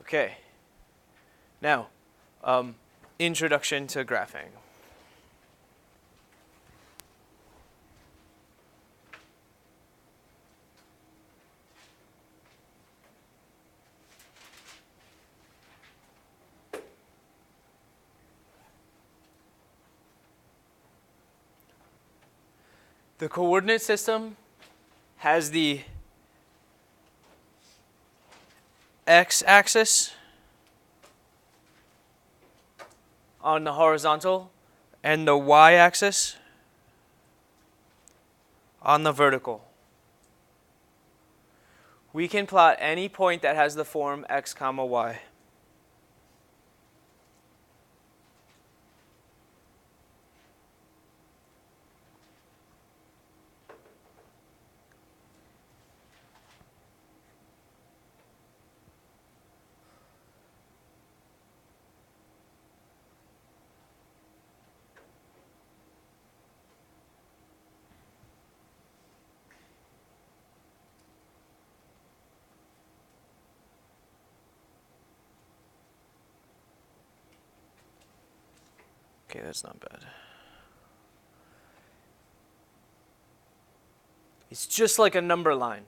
Okay. Now, introduction to graphing. The coordinate system has the x-axis on the horizontal and the y-axis on the vertical. We can plot any point that has the form x comma y. Okay, that's not bad. It's just like a number line.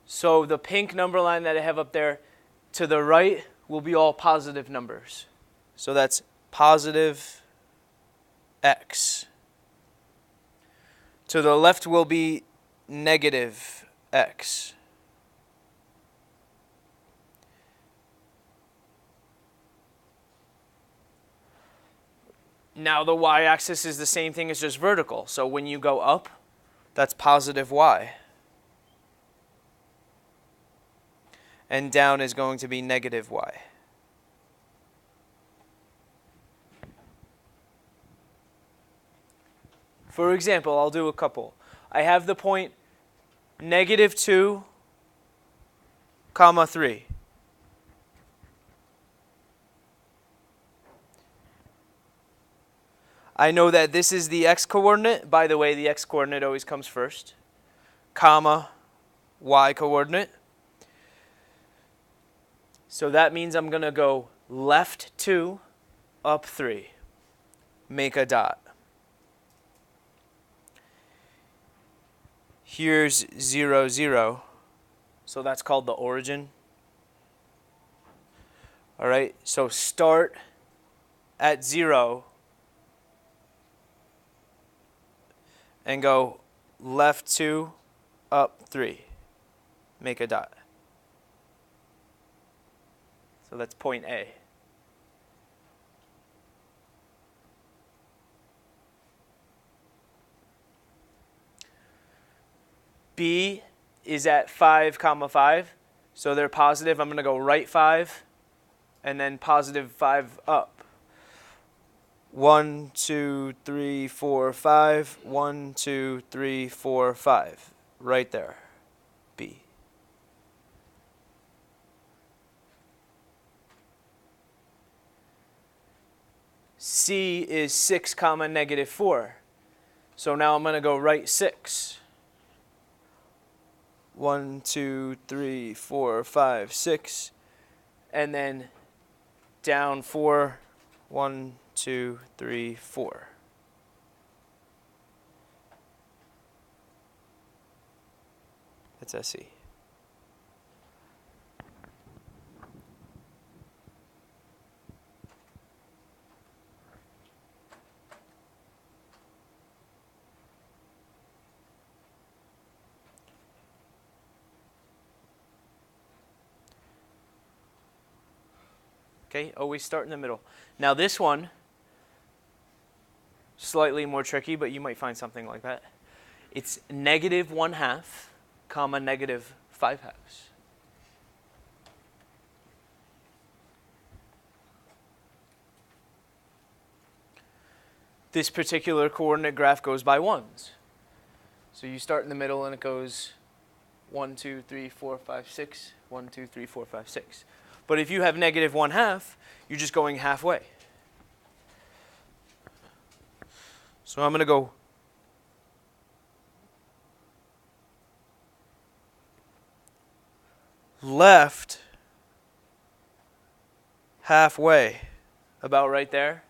So the pink number line that I have up there to the right will be all positive numbers. So that's positive x. To the left will be negative x. Now the y-axis is the same thing as just vertical. So when you go up, that's positive y. And down is going to be negative y. For example, I'll do a couple. I have the point -2, 3. I know that this is the x-coordinate. By the way, the x-coordinate always comes first. Comma, y-coordinate. So that means I'm going to go left 2, up 3. Make a dot. Here's 0, 0. So that's called the origin. All right, so start at 0 and go left 2, up 3. Make a dot. So that's point A. B is at 5, 5. So they're positive. I'm going to go right 5 and then positive 5 up. 1, 2, 3, 4, 5. 1, 2, 3, 4, 5. Right there. B. C is 6, -4. So now I'm going to go right 6. 1, 2, 3, 4, 5, 6. And then down 4. 1, 2, 3, 4. That's SE. Okay, always start in the middle. Now this one, slightly more tricky, but you might find something like that. It's -1/2, -5/2. This particular coordinate graph goes by ones. So you start in the middle and it goes 1, 2, 3, 4, 5, 6. 1, 2, 3, 4, 5, 6. But if you have -1/2, you're just going halfway. So I'm going to go left halfway, about right there,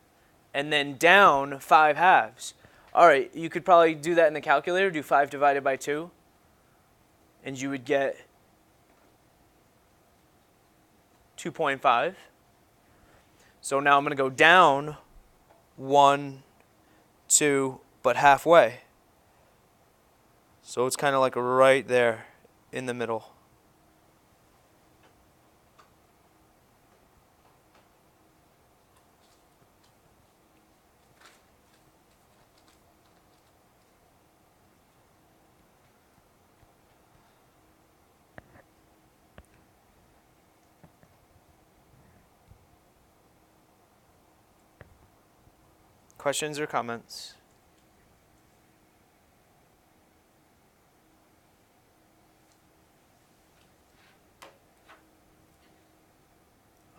and then down 5 halves. All right, you could probably do that in the calculator, do 5 divided by 2, and you would get 2.5. So now I'm going to go down 1, 2, but halfway. So it's kind of like right there in the middle. Questions or comments?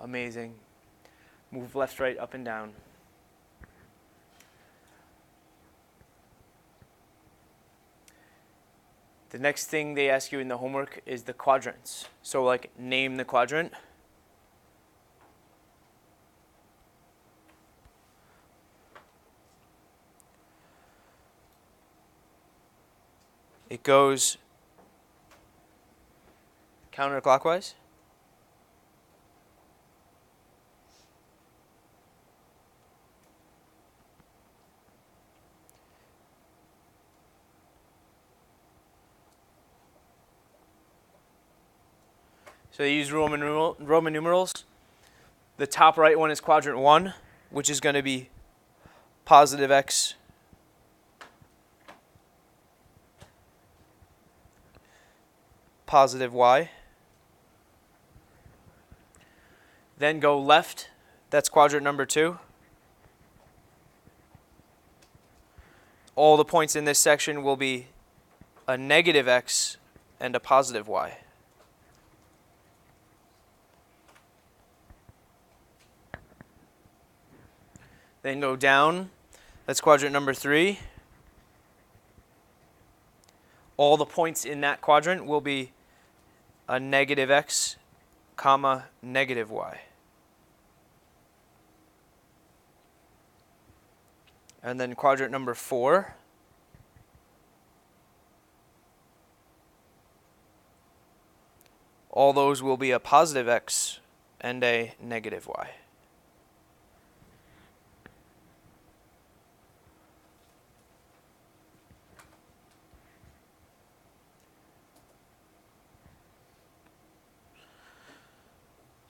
Amazing. Move left, right, up, and down. The next thing they ask you in the homework is the quadrants. So like name the quadrant. It goes counterclockwise. So they use Roman numerals. The top right one is quadrant 1, which is going to be positive x positive y. Then go left, that's quadrant number 2. All the points in this section will be a negative x and a positive y. Then go down, that's quadrant number 3. All the points in that quadrant will be a negative x, comma, negative y. And then quadrant number 4. All those will be a positive x and a negative y.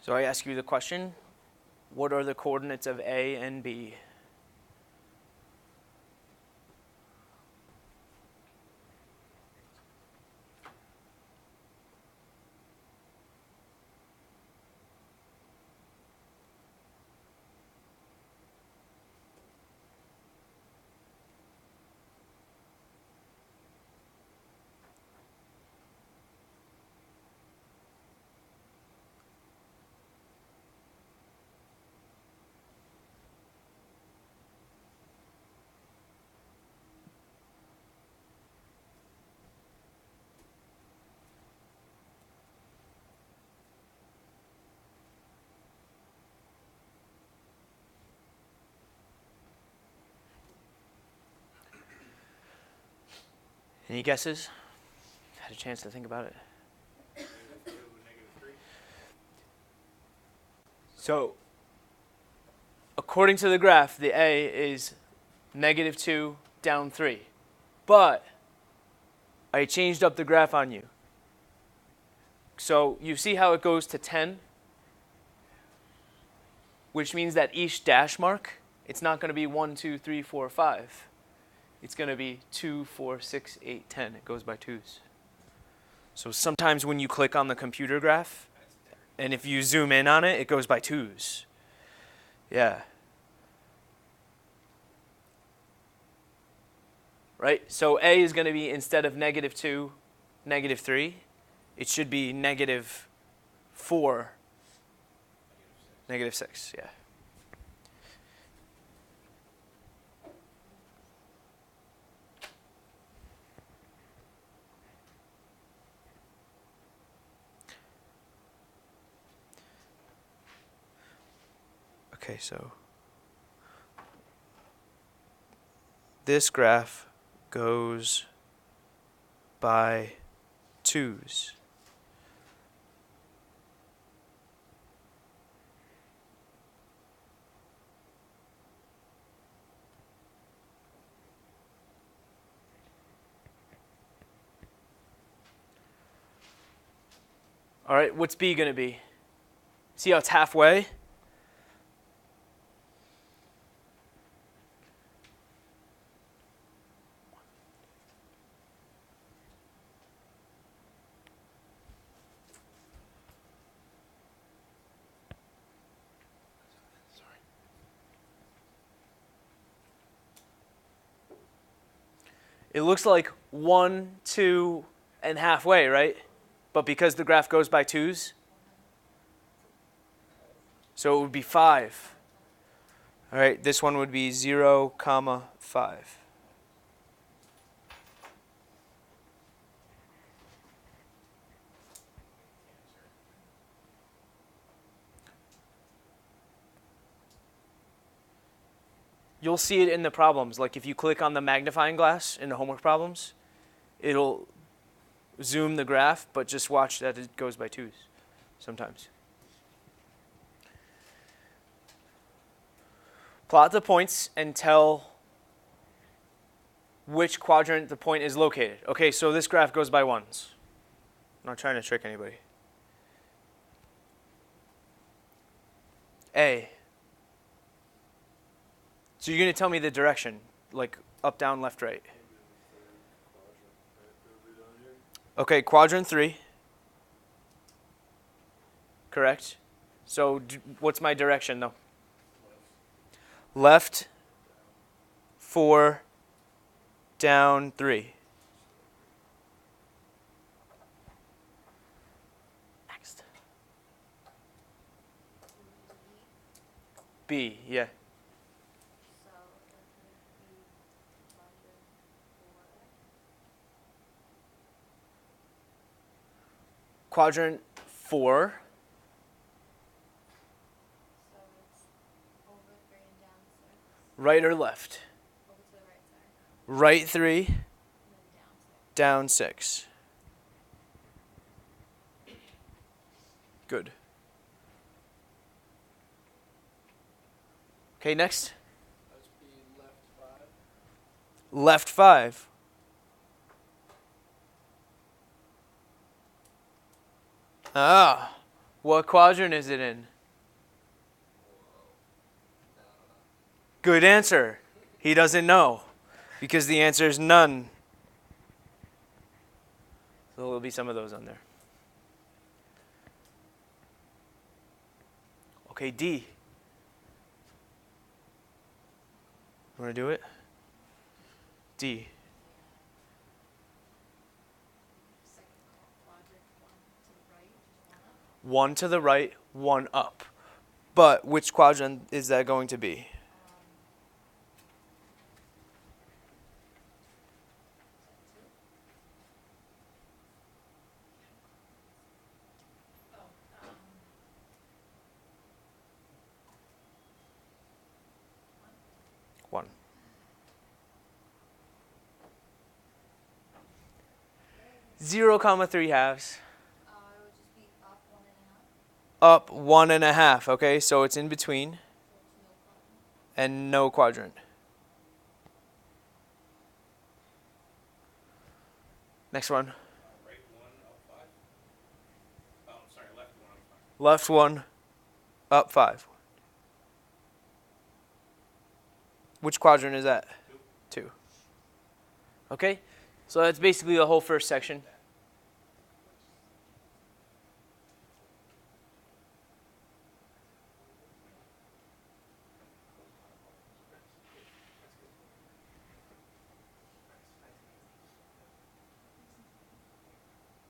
So I ask you the question, what are the coordinates of A and B? Any guesses? Had a chance to think about it. So, according to the graph, the A is negative 2, down 3. But I changed up the graph on you. So you see how it goes to 10? Which means that each dash mark, it's not going to be 1, 2, 3, 4, 5. It's going to be 2, 4, 6, 8, 10. It goes by 2s. So sometimes when you click on the computer graph, and if you zoom in on it, it goes by 2s. Yeah. Right? So A is going to be, instead of negative 2, negative 3, it should be negative 4, negative 6. Yeah. Okay, so this graph goes by twos. All right, what's B going to be? See how it's halfway? It looks like 1, 2, and halfway, right? But because the graph goes by twos, so it would be 5. All right, this one would be 0, 5. You'll see it in the problems. Like if you click on the magnifying glass in the homework problems, it'll zoom the graph, but just watch that it goes by twos sometimes. Plot the points and tell which quadrant the point is located. Okay, so this graph goes by ones. I'm not trying to trick anybody. A. So you're going to tell me the direction, like up, down, left, right. Okay, quadrant 3. Correct. So what's my direction, though? Left 4, down 3. Next. B, yeah. Quadrant 4. So it's over 3 and down 6. Right or left? Over to the right side. Right 3, And then down 6. Good. Okay, next. Let's be left 5. Left 5. Ah, what quadrant is it in? Good answer. He doesn't know because the answer is none. So there'll be some of those on there. Okay, D. Want to do it? D. Second quadrant, 1 to the right, 1 up. But which quadrant is that going to be? One. Zero comma 3 halves. it would just be up 1.5. Up 1.5. Okay, so it's in between So it's no quadrant. and no quadrant. Next one. Right 1 up 5. Oh, sorry, left 1 up 5. Left 1, up 5. Which quadrant is that? 2. Okay, so that's basically the whole first section.